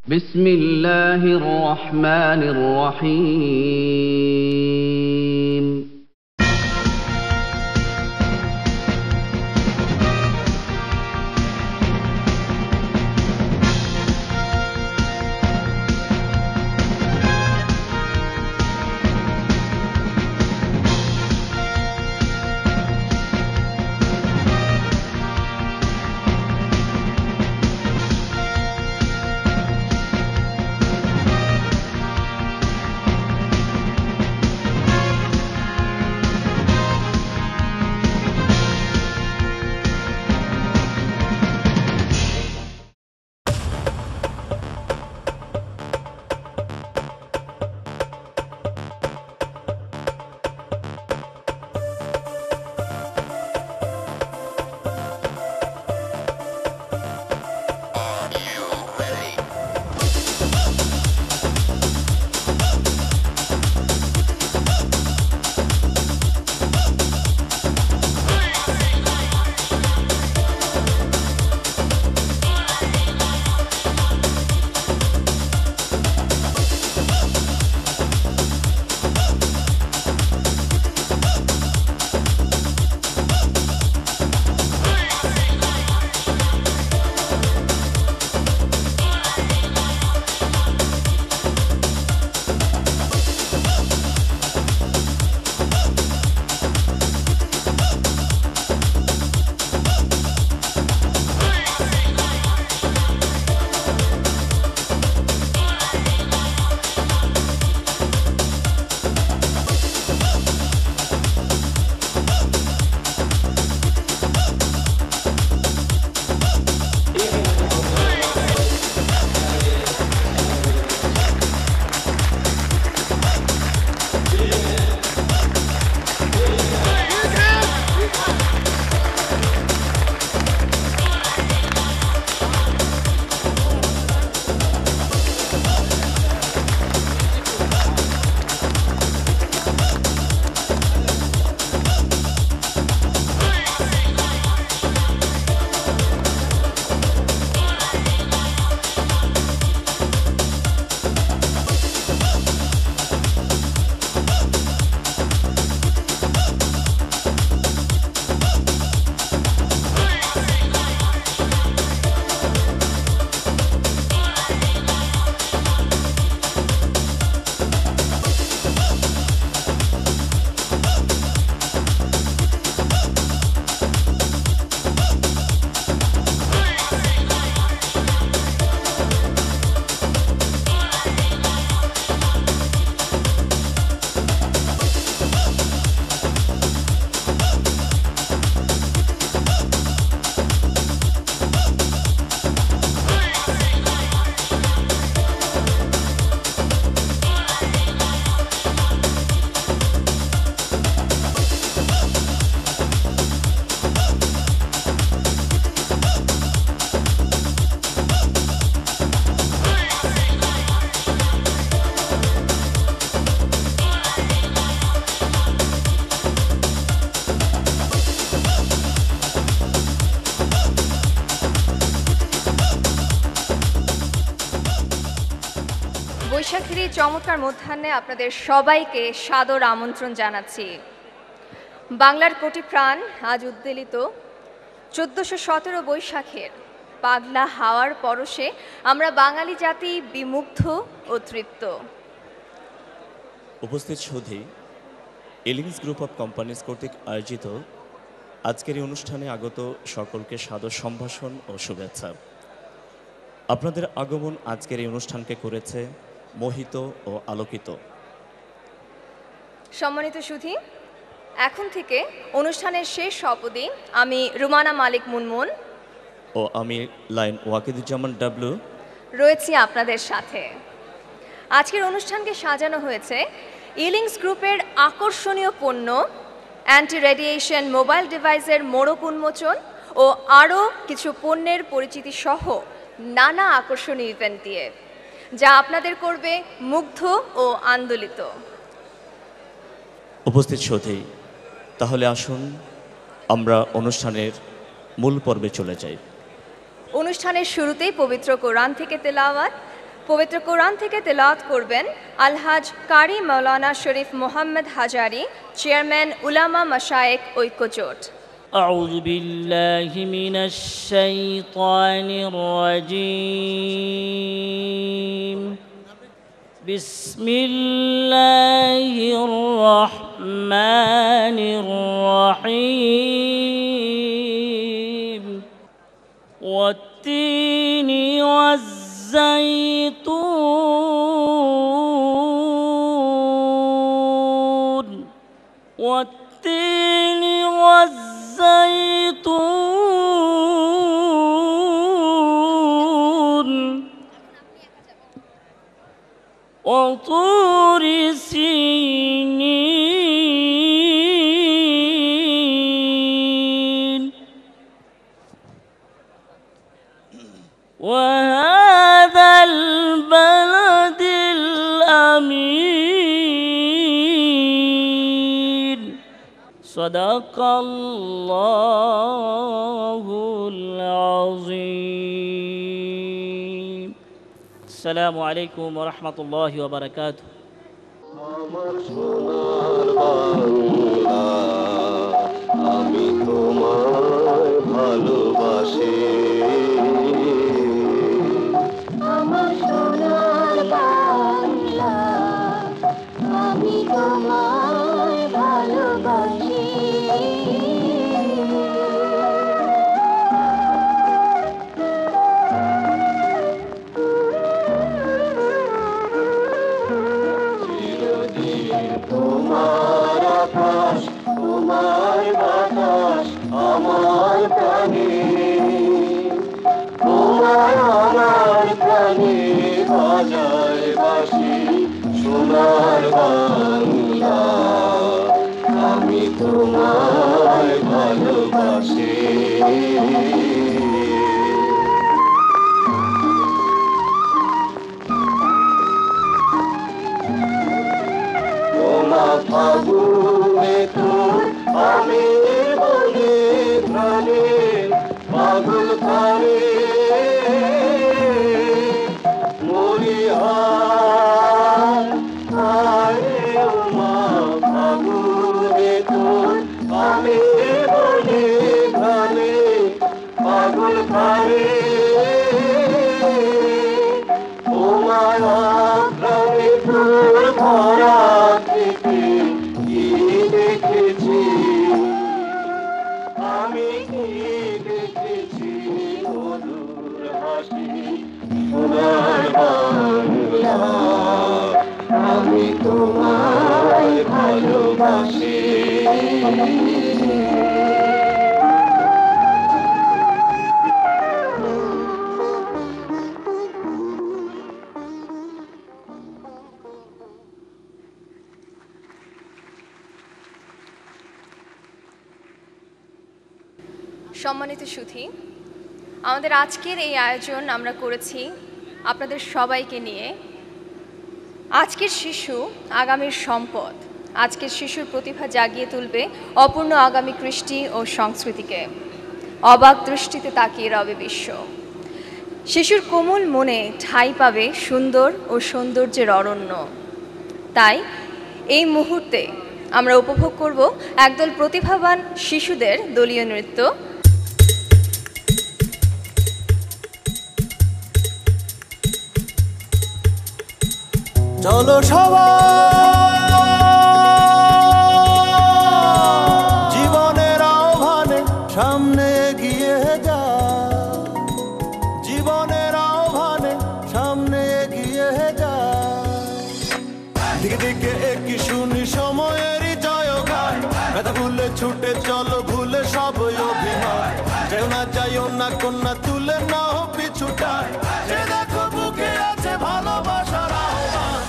بسم الله الرحمن الرحيم বৈশাখীর এই চমৎকার মধ্যাহ্নে আপনাদের সবাইকে সাদর আমন্ত্রণ জানাচ্ছি। বাংলার কোটি প্রাণ আজ উদ্বেলিত 1417 বৈশাখের পাগলা হাওয়ার পরশে আমরা বাঙালি জাতি বিমুগ্ধ ও তৃপ্ত। উপস্থিত সুধী, এলিংস গ্রুপ অফ কোম্পানিজ কর্তৃক আয়োজিত আজকের এই অনুষ্ঠানে আগত সকলকে সাদর সম্ভাষণ ও শুভেচ্ছা। আপনাদের আগমন আজকের এই অনুষ্ঠানকে করেছে মোহিত ও আলোকিত। সম্মানিত সুধী, এখন থেকে অনুষ্ঠানের শেষ অবধি আমি রুমানা মালিক মুনমুন ও আমি লাইন ওয়াকিদুজ্জামান ডাবলু রয়েছি আপনাদের সাথে। আজকের অনুষ্ঠানকে সাজানো হয়েছে এলিংস গ্রুপের আকর্ষণীয় পণ্য অ্যান্টি রেডিয়েশন মোবাইল ডিভাইসের মোড়ক উন্মোচন ও আরও কিছু পণ্যের পরিচিতি সহ নানা আকর্ষণীয় ইভেন্ট দিয়ে, যা আপনাদের করবে মুগ্ধ ও আন্দোলিত। উপস্থিত সুধী, তাহলে আসুন আমরা অনুষ্ঠানের মূল পর্বে চলে যাই। অনুষ্ঠানের শুরুতেই পবিত্র কোরআন থেকে তেলাওয়াত, পবিত্র কোরআন থেকে তেলাওয়াত করবেন আলহাজ কারি মাওলানা শরীফ মোহাম্মদ হাজারি, চেয়ারম্যান উলামা মাশায়েখ ঐক্যজোট। أعوذ بالله من الشيطان الرجيم بسم الله الرحمن الرحيم والتين والزيتون والتين والزيتون وطور سينين وهذا البلد الأمين صدق الله العظيم السلام عليكم ورحمة الله وبركاته আমার সোনার বাংলা আমি তোমায় ভালোবাসি আমার সোনার বাংলা আমি তোমায় ভালোবাসি চিরদিন তোমার আকাশ তোমার বাতাস আমার প্রাণে তোমার আমার প্রাণে বাজায় বাঁশি সোনার বাংলা আমি তোমায় ভালোবাসি তোমা ফাগুনে তোর আমি বলে প্রাণে পাগল করে মরিহার আরে মা ফাগুনে তোর আমি বলে প্রাণে পাগল করে তোমার প্রাণে তোর ভরা থেকে কি দেখেছি আমি কি দেখেছি মধুর হাসি সোনার বাংলা আমি তোমায় ভালোবাসি সম্মানিত সুধী, আমাদের আজকের এই আয়োজন আমরা করেছি আপনাদের সবাইকে নিয়ে। আজকের শিশু আগামীর সম্পদ, আজকের শিশুর প্রতিভা জাগিয়ে তুলবে অপূর্ণ আগামী কৃষ্টি ও সংস্কৃতিকে। অবাক দৃষ্টিতে তাকিয়ে রবে বিশ্ব। শিশুর কোমল মনে ঠাঁই পাবে সুন্দর ও সৌন্দর্যের অরণ্য। তাই এই মুহূর্তে আমরা উপভোগ করব একদল প্রতিভাবান শিশুদের দলীয় নৃত্য। চলো সবাই জীবনের আহ্বানে সামনে এগিয়ে যা জীবনের আহ্বানে সামনে এগিয়ে যা দিকে দিকে একই শুনি সময়েরই জয়গান ব্যথা ভুলে ছুটে চলো ভুলে সব অভিমান যেও না যাইও না কন্যা তুলে না হো পিছুটায় সে দেখো বুকে আছে ভালোবাসার আহ্বান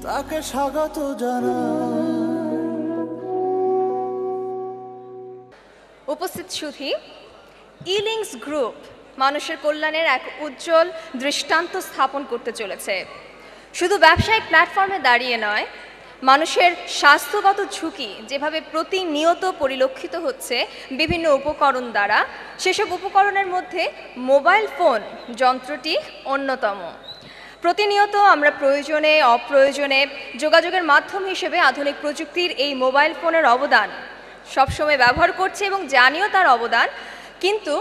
তাকে স্বাগত জানাই। উপস্থিত সুধী, ইলিংস গ্রুপ মানুষের কল্যাণের এক উজ্জ্বল দৃষ্টান্ত স্থাপন করতে চলেছে। শুধু ব্যবসায়িক প্ল্যাটফর্মে দাঁড়িয়ে নয়, মানুষের স্বাস্থ্যগত ঝুঁকি যেভাবে প্রতিনিয়ত পরিলক্ষিত হচ্ছে বিভিন্ন উপকরণ দ্বারা, সেসব উপকরণের মধ্যে মোবাইল ফোন যন্ত্রটি অন্যতম। প্রতিনিয়ত আমরা প্রয়োজনে অপ্রয়োজনে যোগাযোগের মাধ্যম হিসেবে আধুনিক প্রযুক্তির এই মোবাইল ফোনের অবদান সবসময় ব্যবহার করছি এবং জানিও তার অবদান, কিন্তু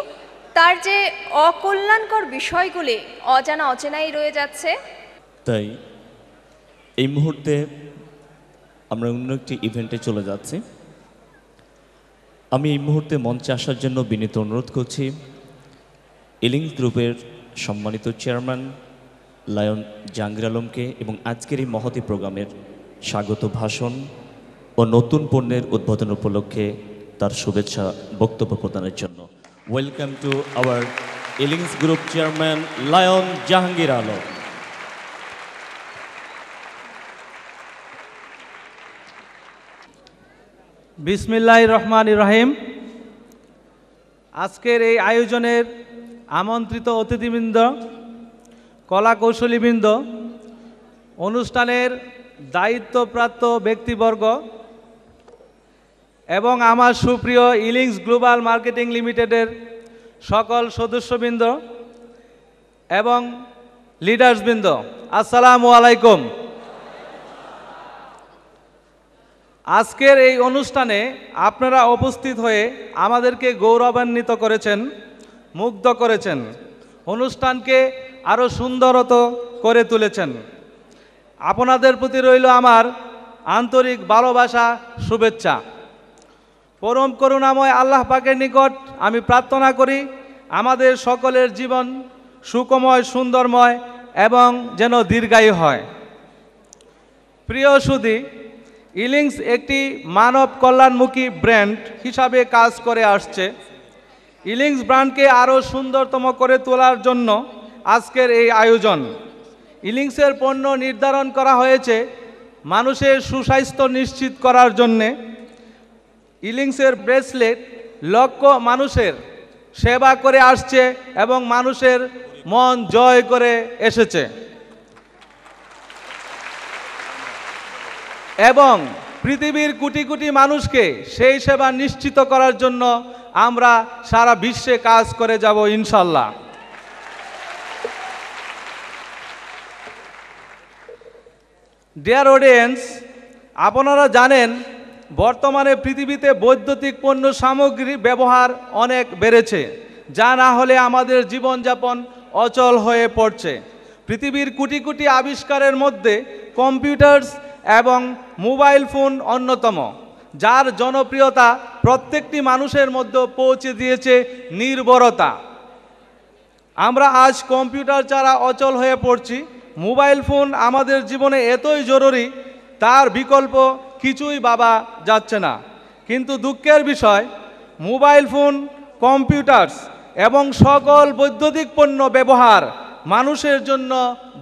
তার যে অকল্যাণকর বিষয়গুলি অজানা অচেনাই রয়ে যাচ্ছে। তাই এই মুহূর্তে আমরা অন্য একটি ইভেন্টে চলে যাচ্ছি। আমি এই মুহূর্তে মঞ্চে আসার জন্য বিনীত অনুরোধ করছি ইলিংস গ্রুপের সম্মানিত চেয়ারম্যান লায়ন জাহাঙ্গীর আলমকে এবং আজকের এই মহতী প্রোগ্রামের স্বাগত ভাষণ ও নতুন পণ্যের উদ্বোধন উপলক্ষে তার শুভেচ্ছা বক্তব্য প্রদানের জন্য। Welcome to our Elings group chairman lion Jahangir Alam. বিসমিল্লাহির রহমানির রহিম। আজকের এই আয়োজনের আমন্ত্রিত অতিথিবৃন্দ, কলা কৌশলীবৃন্দ, অনুষ্ঠানের দায়িত্বপ্রাপ্ত ব্যক্তিবর্গ এবং আমার সুপ্রিয় ইলিংস গ্লোবাল মার্কেটিং লিমিটেডের সকল সদস্যবৃন্দ এবং লিডার্সবৃন্দ, আসসালামু আলাইকুম। আজকের এই অনুষ্ঠানে আপনারা উপস্থিত হয়ে আমাদেরকে গৌরবান্বিত করেছেন, মুগ্ধ করেছেন, অনুষ্ঠানকে আরও সুন্দরত করে তুলেছেন। আপনাদের প্রতি রইল আমার আন্তরিক ভালোবাসা, শুভেচ্ছা। পরম করুণাময় আল্লাহ পাকের নিকট আমি প্রার্থনা করি আমাদের সকলের জীবন সুখময়, সুন্দরময় এবং যেন দীর্ঘায়ু হয়। প্রিয় সুধী, ইলিংস একটি মানব কল্যাণমুখী ব্র্যান্ড হিসাবে কাজ করে আসছে। ইলিংস ব্র্যান্ডকে আরও সুন্দরতম করে তোলার জন্য আজকের এই আয়োজন। ইলিংসের পণ্য নির্ধারণ করা হয়েছে মানুষের সুস্বাস্থ্য নিশ্চিত করার জন্যে। ইলিংসের ব্রেসলেট লক্ষ মানুষের সেবা করে আসছে এবং মানুষের মন জয় করে এসেছে এবং পৃথিবীর কোটি কোটি মানুষকে সেই সেবা নিশ্চিত করার জন্য আমরা সারা বিশ্বে কাজ করে যাব ইনশাল্লাহ। ডিয়ার অডিয়েন্স, আপনারা জানেন বর্তমানে পৃথিবীতে বৈদ্যুতিক পণ্য সামগ্রী ব্যবহার অনেক বেড়েছে, যা না হলে আমাদের জীবনযাপন অচল হয়ে পড়ছে। পৃথিবীর কোটি কোটি আবিষ্কারের মধ্যে কম্পিউটার্স এবং মোবাইল ফোন অন্যতম, যার জনপ্রিয়তা প্রত্যেকটি মানুষের মধ্যে পৌঁছে দিয়েছে নির্ভরতা। আমরা আজ কম্পিউটার ছাড়া অচল হয়ে পড়ছি। মোবাইল ফোন আমাদের জীবনে এতই জরুরি, তার বিকল্প কিছুই ভাবা যাচ্ছে না। কিন্তু দুঃখের বিষয়, মোবাইল ফোন, কম্পিউটার্স এবং সকল বৈদ্যুতিক পণ্য ব্যবহার মানুষের জন্য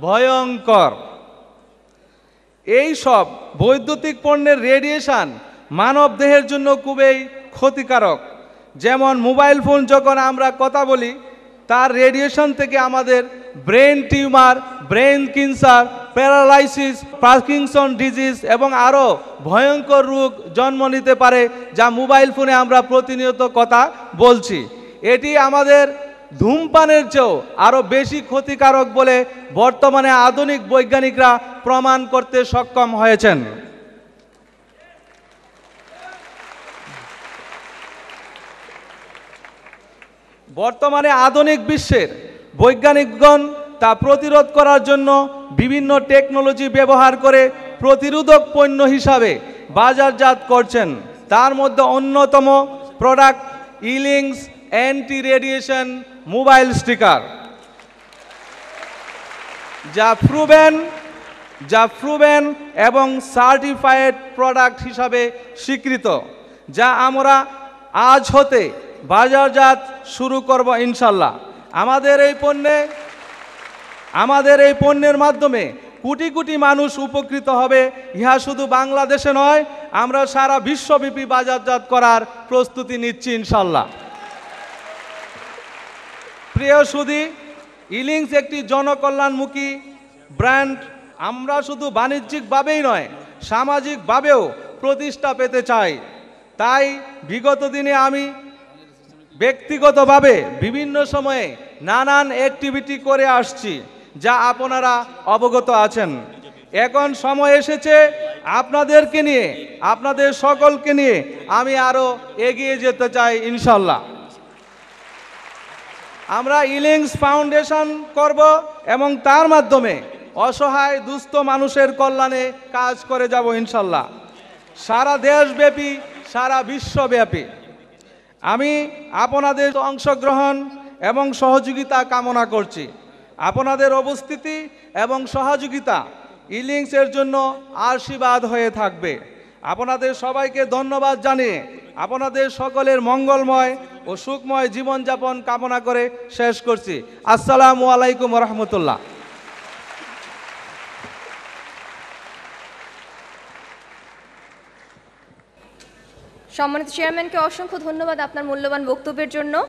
ভয়ঙ্কর। এই সব বৈদ্যুতিক পণ্যের রেডিয়েশন মানব দেহের জন্য খুবই ক্ষতিকারক। যেমন মোবাইল ফোন যখন আমরা কথা বলি, তার রেডিয়েশন থেকে আমাদের brain tumour, brain cancer, paralysis, Parkinson disease এবং আরও ভয়ঙ্কর রোগ জন্ম নিতে পারে, যা মোবাইল ফোনে আমরা প্রতিনিয়ত কথা বলছি। এটি আমাদের ধূমপানের চেয়েও আরও বেশি ক্ষতিকারক বলে বর্তমানে আধুনিক বৈজ্ঞানিকরা প্রমাণ করতে সক্ষম হয়েছেন। বর্তমানে আধুনিক বিশ্বের বৈজ্ঞানিকগণ তা প্রতিরোধ করার জন্য বিভিন্ন টেকনোলজি ব্যবহার করে প্রতিরোধক পণ্য হিসাবে বাজারজাত করছেন। তার মধ্যে অন্যতম product Elings anti radiation mobile sticker, যা প্রুভেন এবং সার্টিফাইড প্রোডাক্ট হিসাবে স্বীকৃত, যা আমরা আজ হতে বাজারজাত শুরু করব ইনশাল্লাহ। আমাদের এই পণ্যের মাধ্যমে কোটি কোটি মানুষ উপকৃত হবে। ইহা শুধু বাংলাদেশে নয়, আমরা সারা বিশ্বব্যাপী বাজারজাত করার প্রস্তুতি নিচ্ছি ইনশাল্লাহ। প্রিয় সুধী, ইলিংস একটি জনকল্যাণমুখী ব্র্যান্ড। আমরা শুধু বাণিজ্যিকভাবেই নয়, সামাজিকভাবেও প্রতিষ্ঠা পেতে চাই। তাই বিগত দিনে আমি ব্যক্তিগতভাবে বিভিন্ন সময়ে নানান অ্যাক্টিভিটি করে আসছি, যা আপনারা অবগত আছেন। এখন সময় এসেছে আপনাদেরকে নিয়ে, আপনাদের সকলকে নিয়ে আমি আরও এগিয়ে যেতে চাই ইনশাল্লাহ। আমরা ইলিংস ফাউন্ডেশন করব এবং তার মাধ্যমে অসহায় দুস্থ মানুষের কল্যাণে কাজ করে যাব ইনশাল্লাহ, সারা দেশব্যাপী, সারা বিশ্বব্যাপী। আমি আপনাদের অংশগ্রহণ এবং সহযোগিতা কামনা করছি। আপনাদের উপস্থিতি এবং সহযোগিতা ইলিংসের জন্য আশীর্বাদ হয়ে থাকবে। আপনাদের সবাইকে ধন্যবাদ জানিয়ে আপনাদের সকলের মঙ্গলময় ও সুখময় জীবনযাপন কামনা করে শেষ করছি। আসসালামু আলাইকুম রহমতুল্লাহ। সম্মানিত চেয়ারম্যানকে অসংখ্য ধন্যবাদ আপনার মূল্যবান বক্তব্যের জন্য।